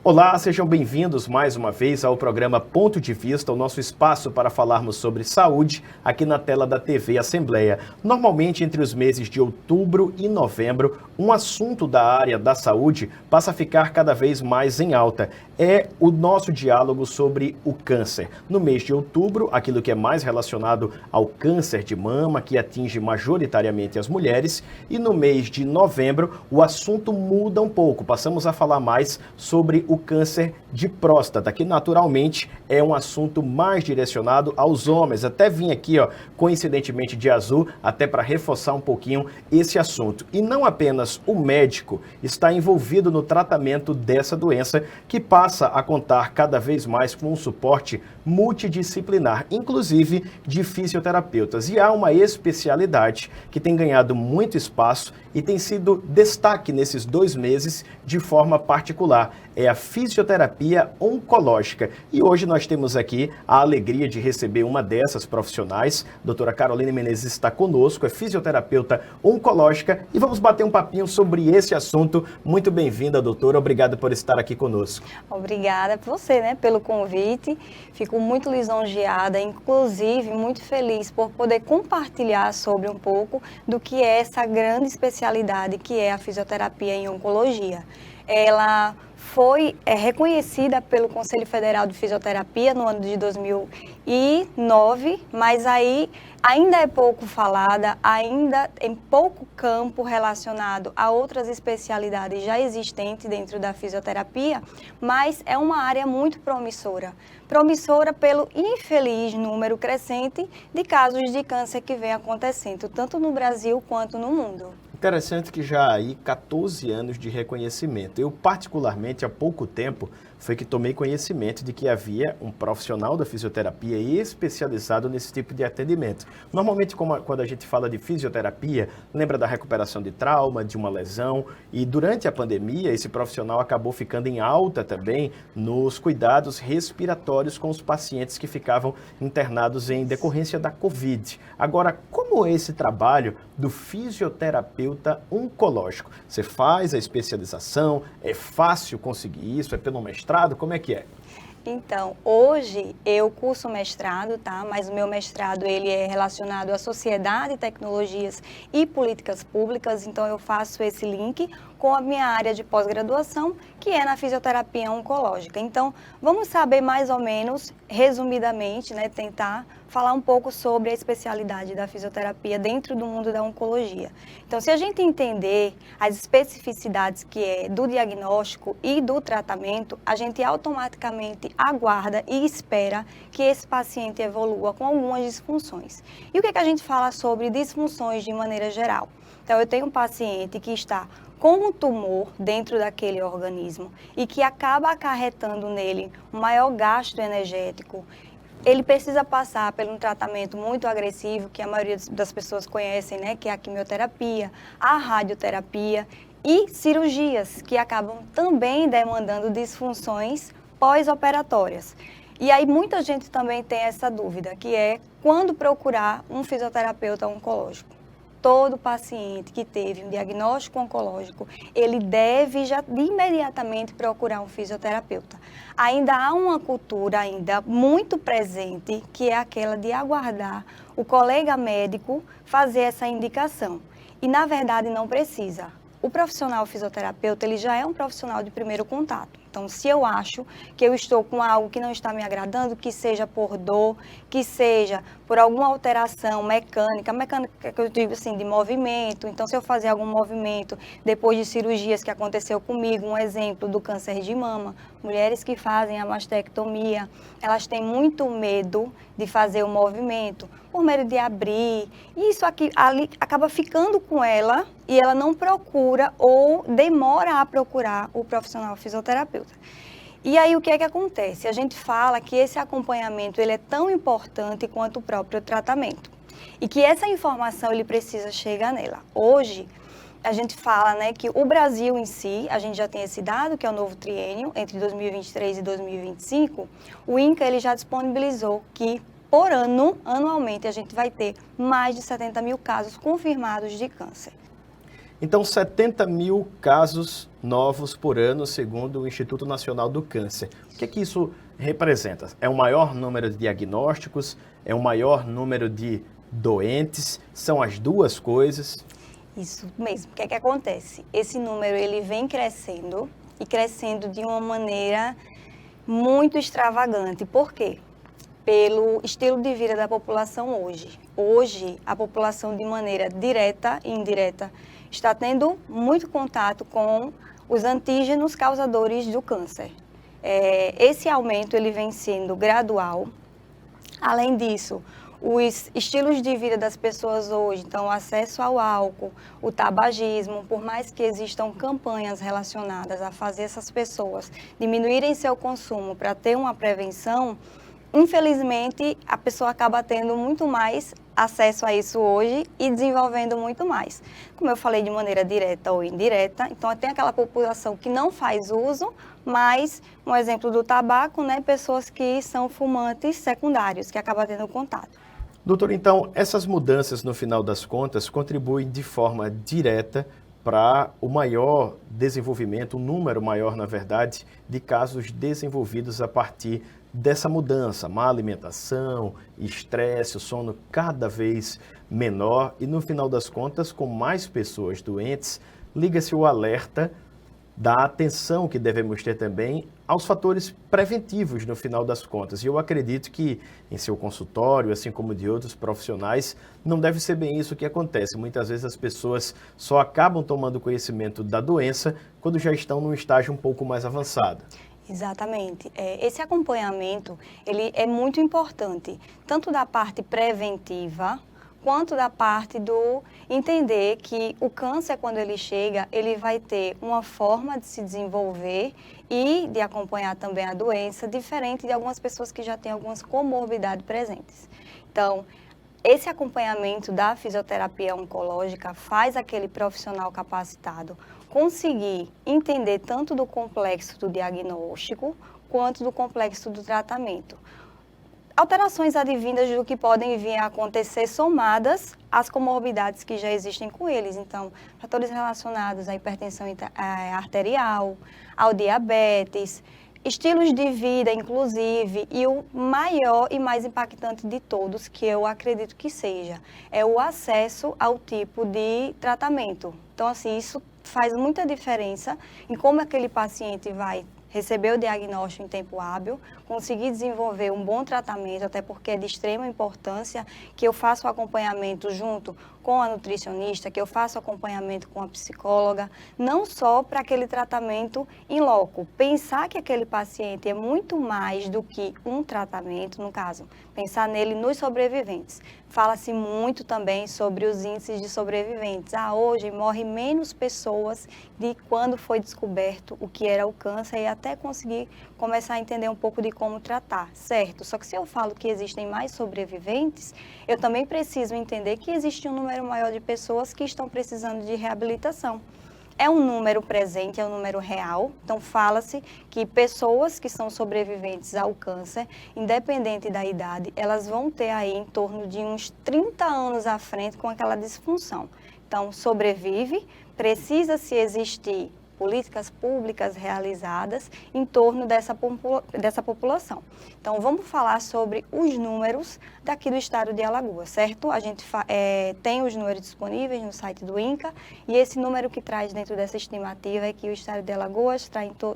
Olá, sejam bem-vindos mais uma vez ao programa Ponto de Vista, o nosso espaço para falarmos sobre saúde aqui na tela da TV Assembleia. Normalmente, entre os meses de outubro e novembro, um assunto da área da saúde passa a ficar cada vez mais em alta. É o nosso diálogo sobre o câncer. No mês de outubro, aquilo que é mais relacionado ao câncer de mama, que atinge majoritariamente as mulheres, e no mês de novembro, o assunto muda um pouco. Passamos a falar mais sobre o câncer de próstata, que naturalmente é um assunto mais direcionado aos homens. Até vim aqui, coincidentemente de azul, até para reforçar um pouquinho esse assunto. E não apenas o médico está envolvido no tratamento dessa doença, que passa a contar cada vez mais com um suporte multidisciplinar, inclusive de fisioterapeutas. E há uma especialidade que tem ganhado muito espaço e tem sido destaque nesses 2 meses de forma particular. É a fisioterapia oncológica. E hoje nós temos aqui a alegria de receber uma dessas profissionais. A doutora Caroline Menezes está conosco, é fisioterapeuta oncológica, e vamos bater um papinho sobre esse assunto. Muito bem-vinda, doutora. Obrigado por estar aqui conosco. Obrigada por você, pelo convite. Fico muito lisonjeada, inclusive muito feliz por poder compartilhar sobre um pouco do que é essa grande especialidade que é a fisioterapia em oncologia. Ela foi reconhecida pelo Conselho Federal de Fisioterapia no ano de 2009, mas aí ainda é pouco falada, ainda em pouco campo relacionado a outras especialidades já existentes dentro da fisioterapia, mas é uma área muito promissora. Promissora pelo infeliz número crescente de casos de câncer que vem acontecendo, tanto no Brasil quanto no mundo. Interessante que já há aí 14 anos de reconhecimento. Eu, particularmente, há pouco tempo, foi que tomei conhecimento de que havia um profissional da fisioterapia especializado nesse tipo de atendimento. Normalmente, quando a gente fala de fisioterapia, lembra da recuperação de trauma, de uma lesão, e durante a pandemia, esse profissional acabou ficando em alta também nos cuidados respiratórios com os pacientes que ficavam internados em decorrência da Covid. Agora, como é esse trabalho do fisioterapeuta oncológico? Você faz a especialização, é fácil conseguir isso, é pelo mestrado, como é que é? Então, hoje eu curso mestrado, mas o meu mestrado ele é relacionado à sociedade, tecnologias e políticas públicas, então eu faço esse link com a minha área de pós-graduação, que é na fisioterapia oncológica. Então, vamos saber mais ou menos, resumidamente, tentar falar um pouco sobre a especialidade da fisioterapia dentro do mundo da oncologia. Então, se a gente entender as especificidades que é do diagnóstico e do tratamento, a gente automaticamente aguarda e espera que esse paciente evolua com algumas disfunções. E o que a gente fala sobre disfunções de maneira geral? Então, eu tenho um paciente que está com um tumor dentro daquele organismo e que acaba acarretando nele um maior gasto energético. Ele precisa passar por um tratamento muito agressivo, que a maioria das pessoas conhecem, que é a quimioterapia, a radioterapia e cirurgias, que acabam também demandando disfunções pós-operatórias. E aí muita gente também tem essa dúvida, que é quando procurar um fisioterapeuta oncológico. Todo paciente que teve um diagnóstico oncológico, ele deve já imediatamente procurar um fisioterapeuta. Ainda há uma cultura ainda muito presente, que é aquela de aguardar o colega médico fazer essa indicação. E, na verdade, não precisa. O profissional fisioterapeuta, ele já é um profissional de primeiro contato. Então, se eu acho que eu estou com algo que não está me agradando, que seja por dor, que seja por alguma alteração mecânica que eu digo assim, de movimento. Então, se eu fazer algum movimento depois de cirurgias que aconteceu comigo, um exemplo do câncer de mama, mulheres que fazem a mastectomia, elas têm muito medo de fazer o movimento, por medo de abrir. E isso aqui ali acaba ficando com ela e ela não procura ou demora a procurar o profissional fisioterapeuta. E aí o que é que acontece? A gente fala que esse acompanhamento ele é tão importante quanto o próprio tratamento. E que essa informação ele precisa chegar nela. Hoje, a gente fala que o Brasil em si, a gente já tem esse dado, que é o novo triênio, entre 2023 e 2025, o INCA ele já disponibilizou que por ano, anualmente, a gente vai ter mais de 70 mil casos confirmados de câncer. Então, 70 mil casos novos por ano, segundo o Instituto Nacional do Câncer. O que é que isso representa? É o maior número de diagnósticos? É o maior número de doentes? São as duas coisas? Isso mesmo. O que é que acontece? Esse número ele vem crescendo e crescendo de uma maneira muito extravagante. Por quê? Pelo estilo de vida da população hoje. Hoje, a população, de maneira direta e indireta, está tendo muito contato com os antígenos causadores do câncer. Esse aumento ele vem sendo gradual. Além disso, os estilos de vida das pessoas hoje, então o acesso ao álcool, o tabagismo, por mais que existam campanhas relacionadas a fazer essas pessoas diminuírem seu consumo para ter uma prevenção, infelizmente, a pessoa acaba tendo muito mais acesso a isso hoje e desenvolvendo muito mais. Como eu falei, de maneira direta ou indireta, então tem aquela população que não faz uso, mas, um exemplo do tabaco, né, pessoas que são fumantes secundários, que acabam tendo contato. Doutor, então, essas mudanças, no final das contas, contribuem de forma direta para o maior desenvolvimento, um número maior, na verdade, de casos desenvolvidos a partir dessa mudança, má alimentação, estresse, o sono cada vez menor e, no final das contas, com mais pessoas doentes, liga-se o alerta da atenção que devemos ter também aos fatores preventivos, no final das contas. E eu acredito que em seu consultório, assim como de outros profissionais, não deve ser bem isso que acontece. Muitas vezes as pessoas só acabam tomando conhecimento da doença quando já estão num estágio um pouco mais avançado. Exatamente. Esse acompanhamento, ele é muito importante, tanto da parte preventiva, quanto da parte do entender que o câncer, quando ele chega, ele vai ter uma forma de se desenvolver e de acompanhar também a doença, diferente de algumas pessoas que já têm algumas comorbidades presentes. Então, esse acompanhamento da fisioterapia oncológica faz aquele profissional capacitado conseguir entender tanto do complexo do diagnóstico quanto do complexo do tratamento. Alterações advindas do que podem vir a acontecer somadas às comorbidades que já existem com eles. Então, fatores relacionados à hipertensão arterial, ao diabetes, estilos de vida, inclusive, e o maior e mais impactante de todos, que eu acredito que seja, é o acesso ao tipo de tratamento. Então, assim, isso faz muita diferença em como aquele paciente vai receber o diagnóstico em tempo hábil, conseguir desenvolver um bom tratamento, até porque é de extrema importância que eu faça o acompanhamento junto com a nutricionista, que eu faça o acompanhamento com a psicóloga, não só para aquele tratamento in loco. Pensar que aquele paciente é muito mais do que um tratamento, no caso, pensar nele nos sobreviventes. Fala-se muito também sobre os índices de sobreviventes. Hoje morre menos pessoas de quando foi descoberto o que era o câncer e até conseguir começar a entender um pouco de como tratar, certo? Só que se eu falo que existem mais sobreviventes, eu também preciso entender que existe um número maior de pessoas que estão precisando de reabilitação. É um número presente, é um número real, então fala-se que pessoas que são sobreviventes ao câncer, independente da idade, elas vão ter aí em torno de uns 30 anos à frente com aquela disfunção. Então, sobrevive, precisa-se existir políticas públicas realizadas em torno dessa população. Então, vamos falar sobre os números daqui do estado de Alagoas, certo? A gente tem os números disponíveis no site do INCA e esse número que traz dentro dessa estimativa é que o estado de Alagoas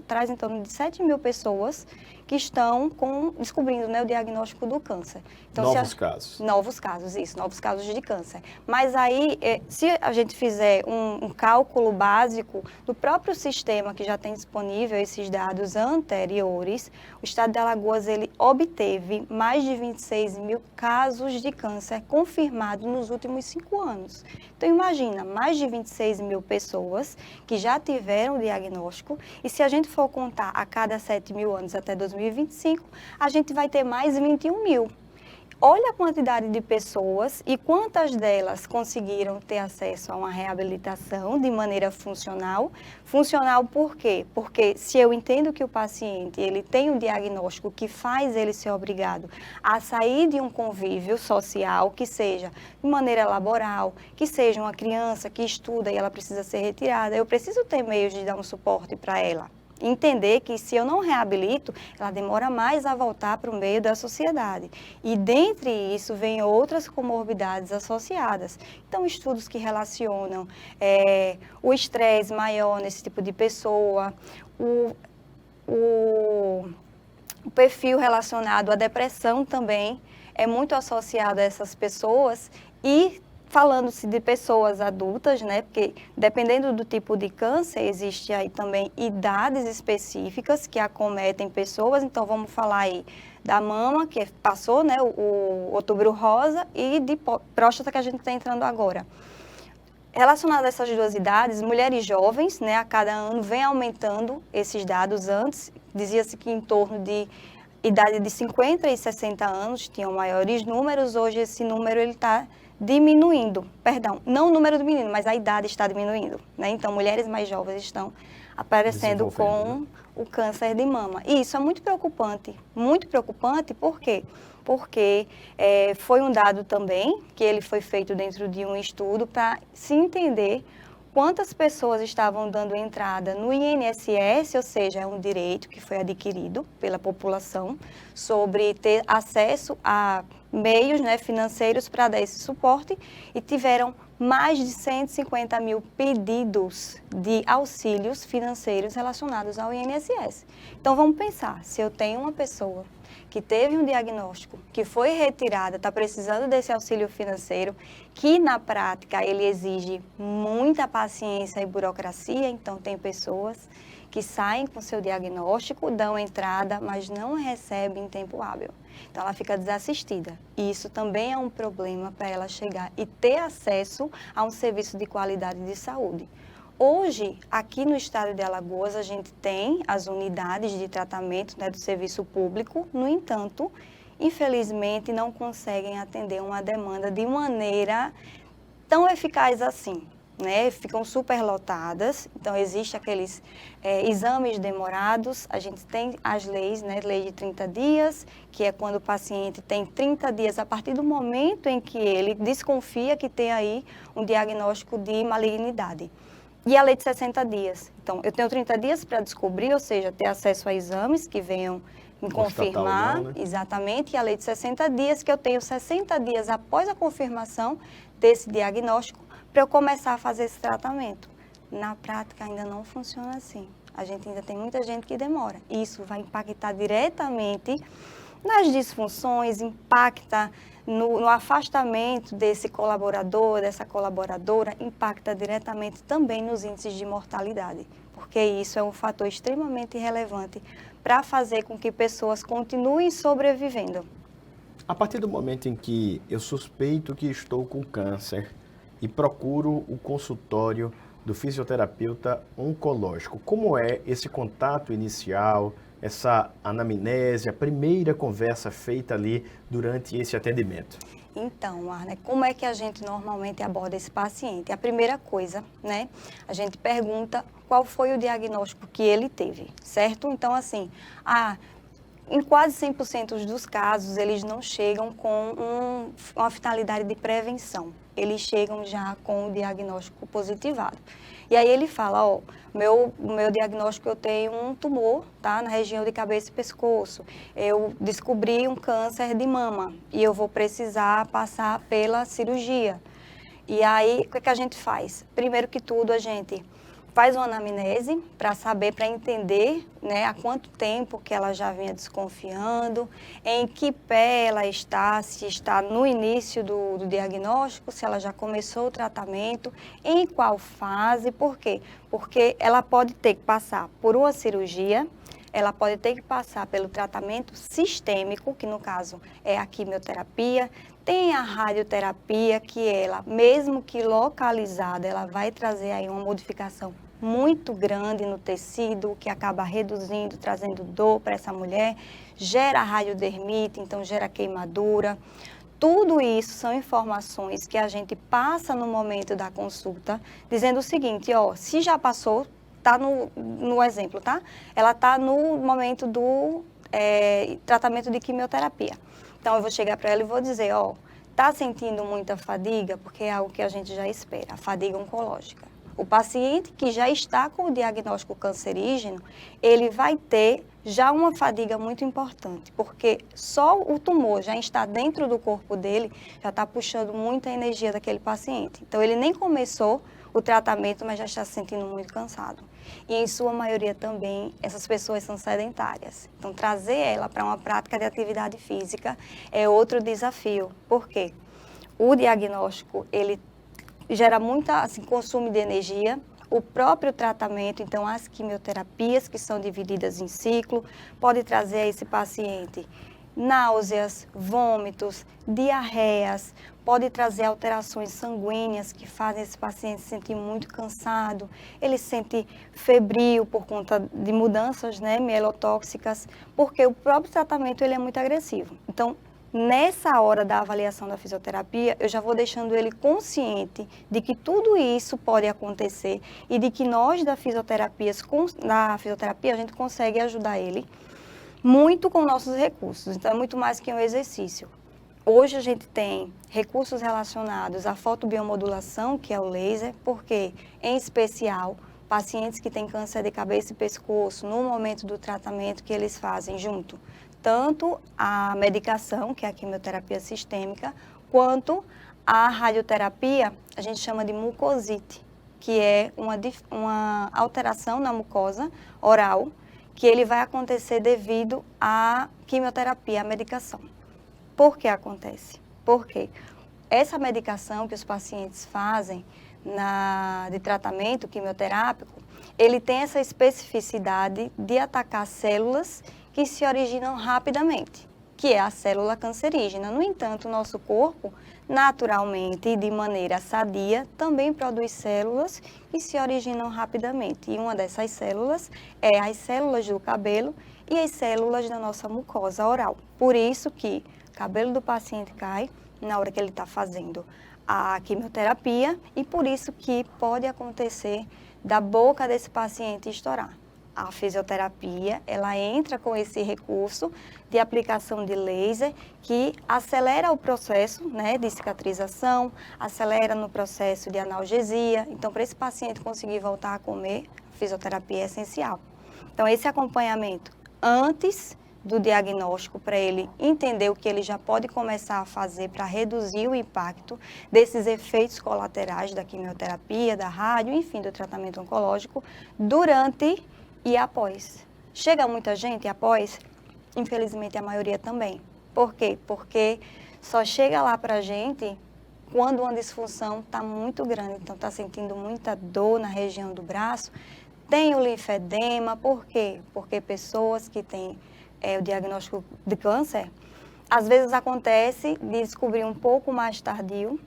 traz em torno de 7 mil pessoas que estão descobrindo, né, o diagnóstico do câncer. Então, novos casos. Novos casos, isso, novos casos de câncer. Mas aí, se a gente fizer um cálculo básico do próprio sistema que já tem disponível esses dados anteriores, o estado de Alagoas ele obteve mais de 26 mil casos de câncer confirmados nos últimos 5 anos. Então, imagina, mais de 26 mil pessoas que já tiveram o diagnóstico e se a gente for contar a cada 7 mil anos até 2025, a gente vai ter mais 21 mil. olha a quantidade de pessoas e quantas delas conseguiram ter acesso a uma reabilitação de maneira funcional. Funcional por quê? Porque se eu entendo que o paciente ele tem um diagnóstico que faz ele ser obrigado a sair de um convívio social, que seja de maneira laboral, que seja uma criança que estuda e ela precisa ser retirada, eu preciso ter meios de dar um suporte para ela. Entender que se eu não reabilito, ela demora mais a voltar para o meio da sociedade. E dentre isso, vem outras comorbidades associadas. Então, estudos que relacionam o estresse maior nesse tipo de pessoa, o perfil relacionado à depressão também é muito associado a essas pessoas e falando-se de pessoas adultas, né? Porque dependendo do tipo de câncer, existe aí também idades específicas que acometem pessoas. Então, vamos falar aí da mama, que passou, né? O outubro rosa, e de próstata, que a gente está entrando agora. Relacionado a essas duas idades, mulheres jovens, né? A cada ano vem aumentando esses dados. Antes, dizia-se que em torno de idade de 50 e 60 anos tinham maiores números. Hoje esse número ele está diminuindo, perdão, não o número diminuindo, mas a idade está diminuindo, né? Então, mulheres mais jovens estão aparecendo com o câncer de mama. E isso é muito preocupante por quê? Porque foi um dado também, que ele foi feito dentro de um estudo para se entender quantas pessoas estavam dando entrada no INSS, ou seja, é um direito que foi adquirido pela população, sobre ter acesso a meios, né, financeiros para dar esse suporte, e tiveram mais de 150 mil pedidos de auxílios financeiros relacionados ao INSS. Então, vamos pensar, se eu tenho uma pessoa que teve um diagnóstico, que foi retirada, está precisando desse auxílio financeiro, que na prática ele exige muita paciência e burocracia, então tem pessoas que saem com seu diagnóstico, dão entrada, mas não recebem em tempo hábil. Então ela fica desassistida. E isso também é um problema para ela chegar e ter acesso a um serviço de qualidade de saúde. Hoje, aqui no estado de Alagoas, a gente tem as unidades de tratamento, né, do serviço público. No entanto, infelizmente, não conseguem atender uma demanda de maneira tão eficaz assim, né? Ficam superlotadas. Então, existem aqueles exames demorados. A gente tem as leis, né? Lei de 30 dias, que é quando o paciente tem 30 dias a partir do momento em que ele desconfia que tem aí um diagnóstico de malignidade. E a lei de 60 dias. Então, eu tenho 30 dias para descobrir, ou seja, ter acesso a exames que venham me confirmar, né? Exatamente, e a lei de 60 dias, que eu tenho 60 dias após a confirmação desse diagnóstico para eu começar a fazer esse tratamento. Na prática, ainda não funciona assim. A gente ainda tem muita gente que demora. Isso vai impactar diretamente nas disfunções, impacta no afastamento desse colaborador, dessa colaboradora, impacta diretamente também nos índices de mortalidade, porque isso é um fator extremamente relevante para fazer com que pessoas continuem sobrevivendo. A partir do momento em que eu suspeito que estou com câncer e procuro o consultório do fisioterapeuta oncológico, como é esse contato inicial, essa anamnese, a primeira conversa feita ali durante esse atendimento? Então, Arne, como é que a gente normalmente aborda esse paciente? A primeira coisa, né, a gente pergunta qual foi o diagnóstico que ele teve, certo? Então, assim, em quase 100% dos casos, eles não chegam com uma finalidade de prevenção. Eles chegam já com o diagnóstico positivado. E aí ele fala, o meu diagnóstico, eu tenho um tumor, tá, na região de cabeça e pescoço. Eu descobri um câncer de mama e eu vou precisar passar pela cirurgia. E aí, o que a gente faz? Primeiro que tudo, a gente faz uma anamnese para saber, para entender, né, há quanto tempo que ela já vinha desconfiando, em que pé ela está, se está no início do diagnóstico, se ela já começou o tratamento, em qual fase, por quê? Porque ela pode ter que passar por uma cirurgia, ela pode ter que passar pelo tratamento sistêmico, que no caso é a quimioterapia, tem a radioterapia, que ela, mesmo que localizada, ela vai trazer aí uma modificação muito grande no tecido, que acaba reduzindo, trazendo dor para essa mulher, gera radiodermite, então gera queimadura. Tudo isso são informações que a gente passa no momento da consulta, dizendo o seguinte, ó, se já passou, tá no exemplo, tá? Ela tá no momento do tratamento de quimioterapia. Então, eu vou chegar para ela e vou dizer, ó, tá sentindo muita fadiga? Porque é algo que a gente já espera, a fadiga oncológica. O paciente que já está com o diagnóstico cancerígeno, ele vai ter já uma fadiga muito importante, porque só o tumor já está dentro do corpo dele, já está puxando muita energia daquele paciente. Então, ele nem começou o tratamento, mas já está se sentindo muito cansado. E em sua maioria também, essas pessoas são sedentárias. Então, trazer ela para uma prática de atividade física é outro desafio. Por quê? O diagnóstico, ele gera muita consumo de energia, o próprio tratamento, então as quimioterapias que são divididas em ciclo, pode trazer a esse paciente náuseas, vômitos, diarreias, pode trazer alterações sanguíneas que fazem esse paciente se sentir muito cansado, ele se sente febril por conta de mudanças, né, mielotóxicas, porque o próprio tratamento ele é muito agressivo. Então, nessa hora da avaliação da fisioterapia, eu já vou deixando ele consciente de que tudo isso pode acontecer e de que nós da fisioterapia, a gente consegue ajudar ele muito com nossos recursos. Então, é muito mais que um exercício. Hoje a gente tem recursos relacionados à fotobiomodulação, que é o laser, porque, em especial, pacientes que têm câncer de cabeça e pescoço, no momento do tratamento que eles fazem junto, tanto a medicação, que é a quimioterapia sistêmica, quanto a radioterapia, a gente chama de mucosite, que é uma alteração na mucosa oral, que ele vai acontecer devido à quimioterapia, à medicação. Por que acontece? Porque essa medicação que os pacientes fazem de tratamento quimioterápico, ele tem essa especificidade de atacar células que se originam rapidamente, que é a célula cancerígena. No entanto, o nosso corpo, naturalmente e de maneira sadia, também produz células que se originam rapidamente. E uma dessas células é as células do cabelo e as células da nossa mucosa oral. Por isso que o cabelo do paciente cai na hora que ele está fazendo a quimioterapia e por isso que pode acontecer da boca desse paciente estourar. A fisioterapia, ela entra com esse recurso de aplicação de laser que acelera o processo, né, de cicatrização, acelera no processo de analgesia. Então, para esse paciente conseguir voltar a comer, a fisioterapia é essencial. Então, esse acompanhamento antes do diagnóstico, para ele entender o que ele já pode começar a fazer para reduzir o impacto desses efeitos colaterais da quimioterapia, da rádio, enfim, do tratamento oncológico, durante e após. Chega muita gente após? Infelizmente, a maioria também. Por quê? Porque só chega lá para a gente quando uma disfunção está muito grande. Então, está sentindo muita dor na região do braço, tem o linfedema. Por quê? Porque pessoas que têm o diagnóstico de câncer, às vezes acontece de descobrir um pouco mais tardio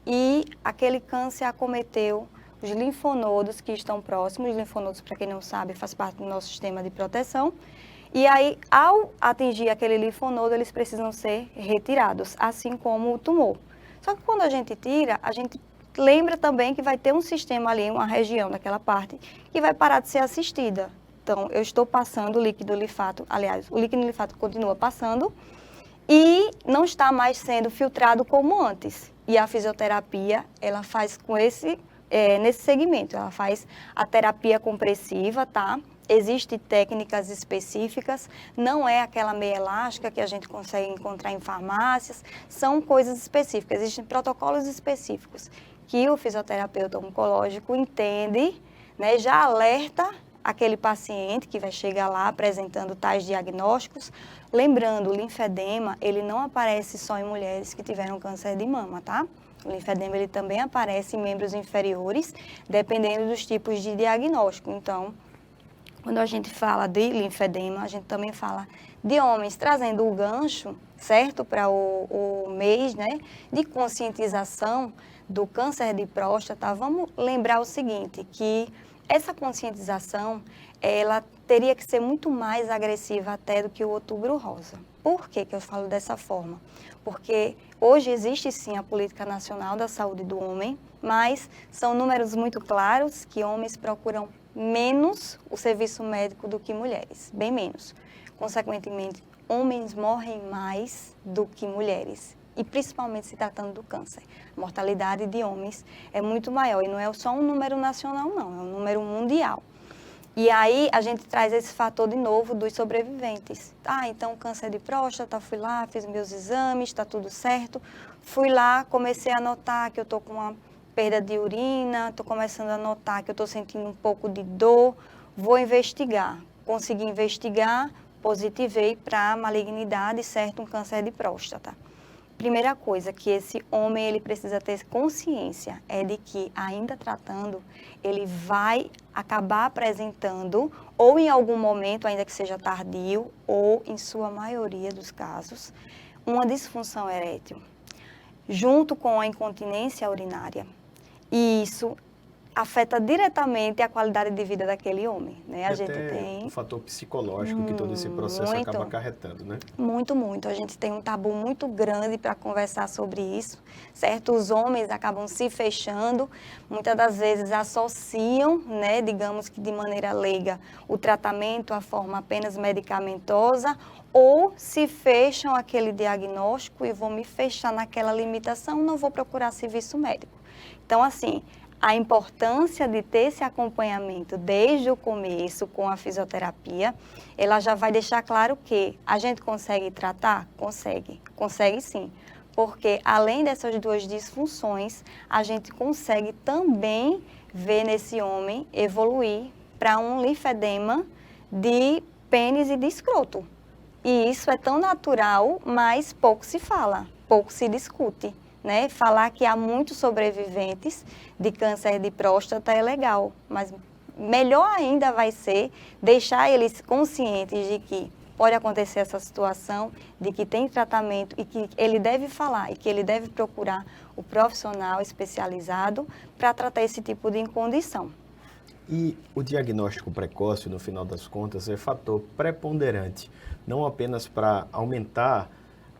e aquele câncer acometeu os linfonodos que estão próximos. Os linfonodos, para quem não sabe, faz parte do nosso sistema de proteção. E aí, ao atingir aquele linfonodo, eles precisam ser retirados, assim como o tumor. Só que quando a gente tira, a gente lembra também que vai ter um sistema ali, uma região daquela parte, que vai parar de ser assistida. Então, eu estou passando o líquido linfático, aliás, o líquido linfático continua passando e não está mais sendo filtrado como antes. E a fisioterapia, ela faz com nesse segmento, ela faz a terapia compressiva, tá? Existem técnicas específicas, não é aquela meia elástica que a gente consegue encontrar em farmácias, são coisas específicas, existem protocolos específicos que o fisioterapeuta oncológico entende, né, já alerta aquele paciente que vai chegar lá apresentando tais diagnósticos. Lembrando, o linfedema, ele não aparece só em mulheres que tiveram câncer de mama, tá? O linfedema, ele também aparece em membros inferiores, dependendo dos tipos de diagnóstico. Então, quando a gente fala de linfedema, a gente também fala de homens, trazendo o gancho, certo, para o mês, né, de conscientização do câncer de próstata. Vamos lembrar o seguinte, que essa conscientização, ela teria que ser muito mais agressiva até do que o Outubro Rosa. Por que eu falo dessa forma? Porque hoje existe sim a Política Nacional da Saúde do Homem, mas são números muito claros que homens procuram menos o serviço médico do que mulheres, bem menos. Consequentemente, homens morrem mais do que mulheres, e principalmente se tratando do câncer. A mortalidade de homens é muito maior, e não é só um número nacional, não, é um número mundial. E aí a gente traz esse fator de novo dos sobreviventes. Então câncer de próstata, fui lá, fiz meus exames, está tudo certo. Fui lá, comecei a notar que eu estou com uma perda de urina, estou começando a notar que eu estou sentindo um pouco de dor, vou investigar. Consegui investigar, positivei para malignidade, certo, um câncer de próstata. Primeira coisa que esse homem ele precisa ter consciência é de que, ainda tratando, ele vai acabar apresentando, ou em algum momento, ainda que seja tardio, ou em sua maioria dos casos, uma disfunção erétil, junto com a incontinência urinária. E isso afeta diretamente a qualidade de vida daquele homem, né? A gente tem o fator psicológico que todo esse processo acaba acarretando, né? Muito, muito. A gente tem um tabu muito grande para conversar sobre isso, certo? Os homens acabam se fechando, muitas das vezes associam, né, digamos que de maneira leiga, o tratamento à forma apenas medicamentosa, ou se fecham aquele diagnóstico e vou me fechar naquela limitação, não vou procurar serviço médico. Então, assim, a importância de ter esse acompanhamento desde o começo com a fisioterapia, ela já vai deixar claro que a gente consegue tratar? Consegue sim, porque além dessas duas disfunções, a gente consegue também ver nesse homem evoluir para um linfedema de pênis e de escroto. E isso é tão natural, mas pouco se fala, pouco se discute. Né? Falar que há muitos sobreviventes de câncer de próstata é legal, mas melhor ainda vai ser deixar eles conscientes de que pode acontecer essa situação, de que tem tratamento e que ele deve falar e que ele deve procurar o profissional especializado para tratar esse tipo de condição. E o diagnóstico precoce, no final das contas, é fator preponderante, não apenas para aumentar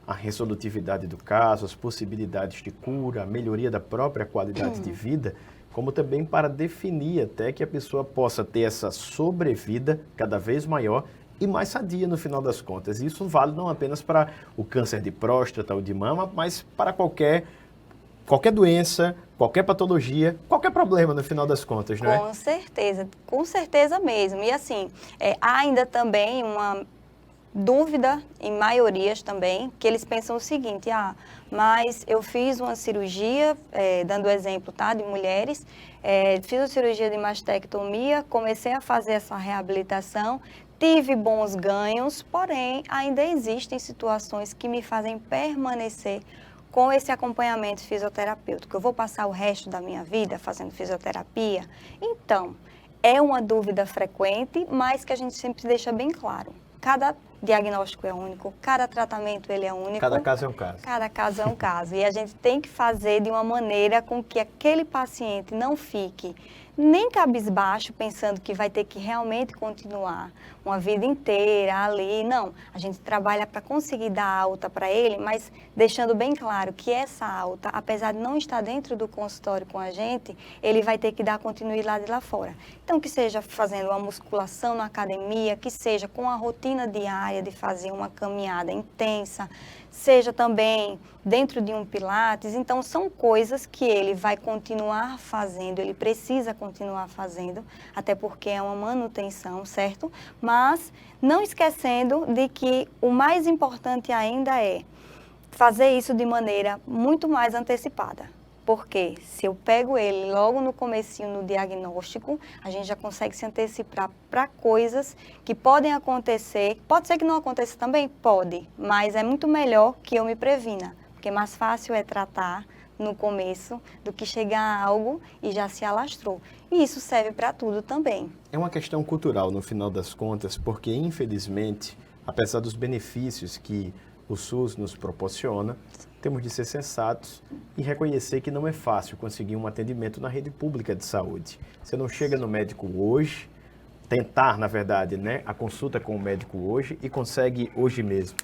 a resolutividade do caso, as possibilidades de cura, a melhoria da própria qualidade de vida, como também para definir até que a pessoa possa ter essa sobrevida cada vez maior e mais sadia no final das contas. Isso vale não apenas para o câncer de próstata ou de mama, mas para qualquer doença, qualquer patologia, qualquer problema no final das contas, não é? Com certeza mesmo. E assim, há ainda também uma dúvida em maiorias também, que eles pensam o seguinte, mas eu fiz uma cirurgia, dando exemplo, tá, de mulheres, fiz uma cirurgia de mastectomia, comecei a fazer essa reabilitação, tive bons ganhos, porém ainda existem situações que me fazem permanecer com esse acompanhamento fisioterapêutico. Eu vou passar o resto da minha vida fazendo fisioterapia? Então, é uma dúvida frequente, mas que a gente sempre deixa bem claro. Cada diagnóstico é único, cada tratamento ele é único. Cada caso é um caso. Cada caso é um caso. E a gente tem que fazer de uma maneira com que aquele paciente não fique nem cabisbaixo, pensando que vai ter que realmente continuar uma vida inteira ali. Não, a gente trabalha para conseguir dar alta para ele, mas deixando bem claro que essa alta, apesar de não estar dentro do consultório com a gente, ele vai ter que dar continuidade lá fora. Então, que seja fazendo uma musculação na academia, que seja com a rotina diária de fazer uma caminhada intensa, seja também dentro de um pilates. Então, são coisas que ele vai continuar fazendo, ele precisa continuar fazendo, até porque é uma manutenção, certo? Mas não esquecendo de que o mais importante ainda é fazer isso de maneira muito mais antecipada. Porque se eu pego ele logo no comecinho, no diagnóstico, a gente já consegue se antecipar para coisas que podem acontecer. Pode ser que não aconteça também? Pode, mas é muito melhor que eu me previna, porque mais fácil é tratar no começo do que chegar a algo e já se alastrou. E isso serve para tudo também. É uma questão cultural, no final das contas, porque, infelizmente, apesar dos benefícios que o SUS nos proporciona, temos de ser sensatos e reconhecer que não é fácil conseguir um atendimento na rede pública de saúde. Você não chega no médico hoje, tentar, na verdade, né, a consulta com o médico hoje e consegue hoje mesmo.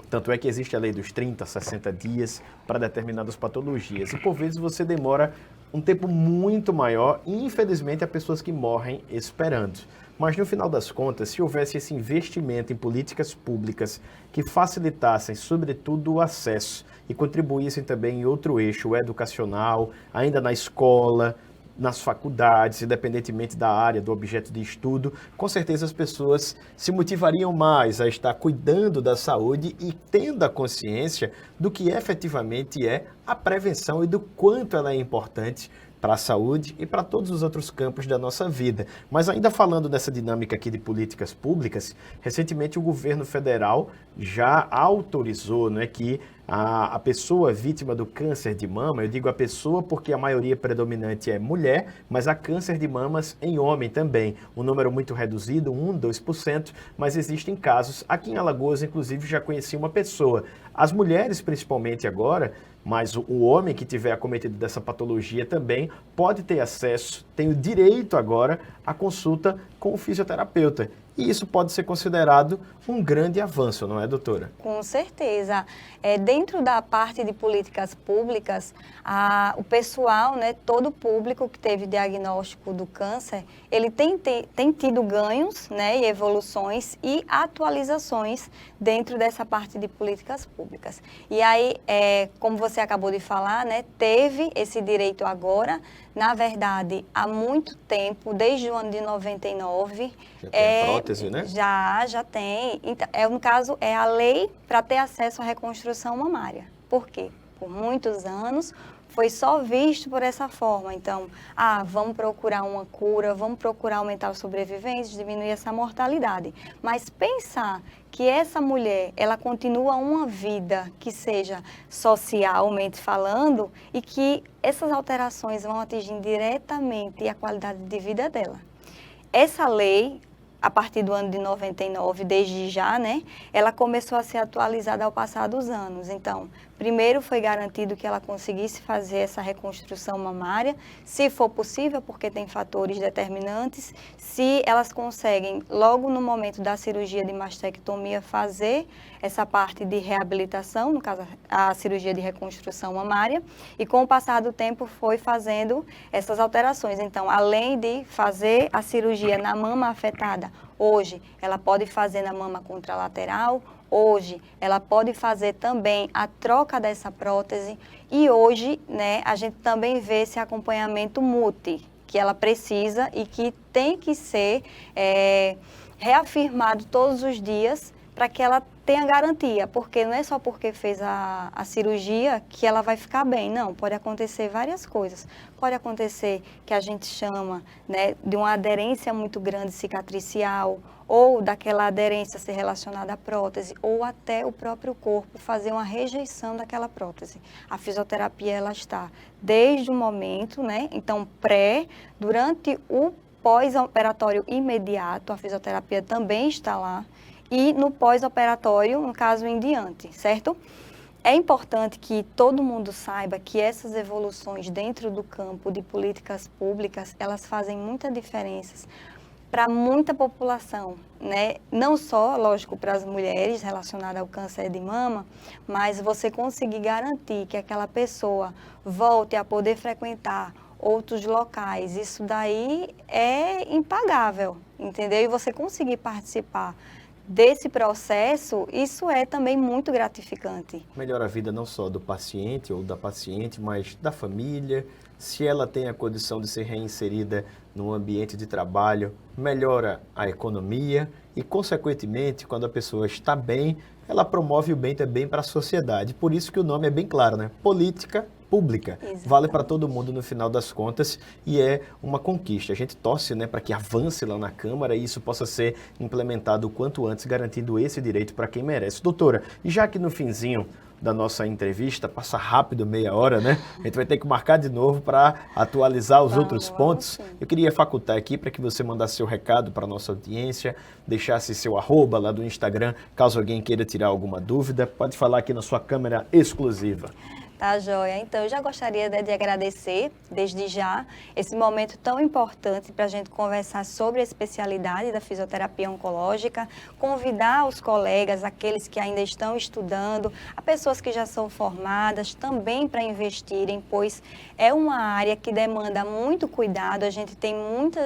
Tanto é que existe a lei dos 30, 60 dias para determinadas patologias. E por vezes você demora um tempo muito maior e infelizmente há pessoas que morrem esperando. Mas no final das contas, se houvesse esse investimento em políticas públicas que facilitassem, sobretudo, o acesso e contribuíssem também em outro eixo, o educacional, ainda na escola, nas faculdades, independentemente da área, do objeto de estudo, com certeza as pessoas se motivariam mais a estar cuidando da saúde e tendo a consciência do que efetivamente é a prevenção e do quanto ela é importante para a saúde e para todos os outros campos da nossa vida. Mas ainda falando dessa dinâmica aqui de políticas públicas, recentemente o governo federal já autorizou, né, que a pessoa vítima do câncer de mama, eu digo a pessoa porque a maioria predominante é mulher, mas há câncer de mamas em homem também. Um número muito reduzido, 1, 2%, mas existem casos. Aqui em Alagoas, inclusive, já conheci uma pessoa. As mulheres, principalmente agora, mas o homem que tiver acometido dessa patologia também pode ter acesso, tem o direito agora à consulta com o fisioterapeuta. E isso pode ser considerado um grande avanço, não é, doutora? Com certeza. Dentro da parte de políticas públicas, o pessoal, né, todo o público que teve diagnóstico do câncer, ele tem tido ganhos, né, e evoluções e atualizações dentro dessa parte de políticas públicas. E aí, como você acabou de falar, né, teve esse direito agora, na verdade, há muito tempo, desde o ano de 99. Já tem a prótese, né? Já tem. Então, no caso, é a lei para ter acesso à reconstrução mamária. Por quê? Por muitos anos foi só visto por essa forma. Então, vamos procurar uma cura, vamos procurar aumentar os sobreviventes, diminuir essa mortalidade. Mas pensar que essa mulher, ela continua uma vida que seja socialmente falando e que essas alterações vão atingir diretamente a qualidade de vida dela. Essa lei, a partir do ano de 99, desde já, né, ela começou a ser atualizada ao passar dos anos. Então, primeiro foi garantido que ela conseguisse fazer essa reconstrução mamária, se for possível, porque tem fatores determinantes, se elas conseguem, logo no momento da cirurgia de mastectomia, fazer essa parte de reabilitação, no caso, a cirurgia de reconstrução mamária, e com o passar do tempo foi fazendo essas alterações. Então, além de fazer a cirurgia na mama afetada, hoje ela pode fazer na mama contralateral, hoje ela pode fazer também a troca dessa prótese e hoje, né, a gente também vê esse acompanhamento multi, que ela precisa e que tem que ser reafirmado todos os dias para que ela tenha garantia, porque não é só porque fez a cirurgia que ela vai ficar bem, não, pode acontecer várias coisas. Pode acontecer que a gente chama, né, de uma aderência muito grande cicatricial, ou daquela aderência ser relacionada à prótese, ou até o próprio corpo fazer uma rejeição daquela prótese. A fisioterapia, ela está desde o momento, né, então durante o pós-operatório imediato, a fisioterapia também está lá, e no pós-operatório, no caso em diante, certo? É importante que todo mundo saiba que essas evoluções dentro do campo de políticas públicas, elas fazem muita diferença para muita população, né? Não só, lógico, para as mulheres relacionadas ao câncer de mama, mas você conseguir garantir que aquela pessoa volte a poder frequentar outros locais, isso daí é impagável, entendeu? E você conseguir participar desse processo, isso é também muito gratificante. Melhora a vida não só do paciente ou da paciente, mas da família. Se ela tem a condição de ser reinserida no ambiente de trabalho, melhora a economia e, consequentemente, quando a pessoa está bem, ela promove o bem também para a sociedade. Por isso que o nome é bem claro, né? Política pública. Exatamente. Vale para todo mundo no final das contas e é uma conquista. A gente torce, né, para que avance lá na Câmara e isso possa ser implementado o quanto antes, garantindo esse direito para quem merece. Doutora, e já que no finzinho da nossa entrevista. Passa rápido, meia hora, né? A gente vai ter que marcar de novo para atualizar os outros pontos. Eu queria facultar aqui para que você mandasse seu recado para a nossa audiência, deixasse seu arroba lá do Instagram, caso alguém queira tirar alguma dúvida. Pode falar aqui na sua câmera exclusiva. Tá, joia. Então, eu já gostaria de agradecer, desde já, esse momento tão importante para a gente conversar sobre a especialidade da fisioterapia oncológica, convidar os colegas, aqueles que ainda estão estudando, a pessoas que já são formadas, também para investirem, pois é uma área que demanda muito cuidado, a gente tem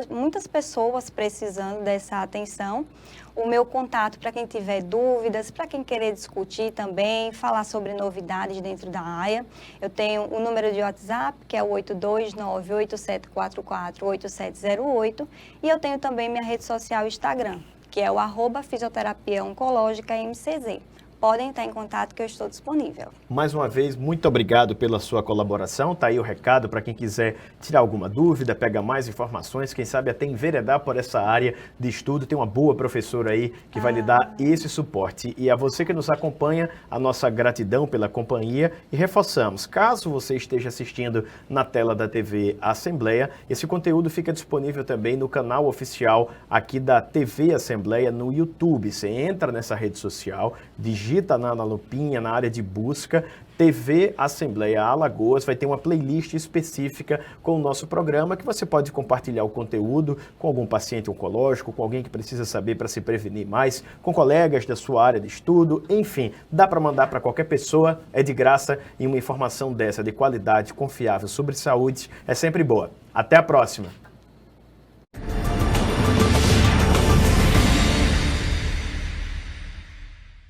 muitas pessoas precisando dessa atenção. O meu contato para quem tiver dúvidas, para quem querer discutir também, falar sobre novidades dentro da área. Eu tenho o número de WhatsApp, que é o 829-8744-8708, e eu tenho também minha rede social Instagram, que é o @fisioterapia oncológica MCZ. Podem estar em contato que eu estou disponível. Mais uma vez, muito obrigado pela sua colaboração. Tá aí o recado para quem quiser tirar alguma dúvida, pegar mais informações, quem sabe até enveredar por essa área de estudo. Tem uma boa professora aí que vai lhe dar esse suporte. E a você que nos acompanha, a nossa gratidão pela companhia. E reforçamos, caso você esteja assistindo na tela da TV Assembleia, esse conteúdo fica disponível também no canal oficial aqui da TV Assembleia no YouTube. Você entra nessa rede social, digita na lupinha, na área de busca, TV Assembleia Alagoas, vai ter uma playlist específica com o nosso programa que você pode compartilhar o conteúdo com algum paciente oncológico, com alguém que precisa saber para se prevenir mais, com colegas da sua área de estudo, enfim, dá para mandar para qualquer pessoa, é de graça e uma informação dessa de qualidade, confiável sobre saúde é sempre boa. Até a próxima!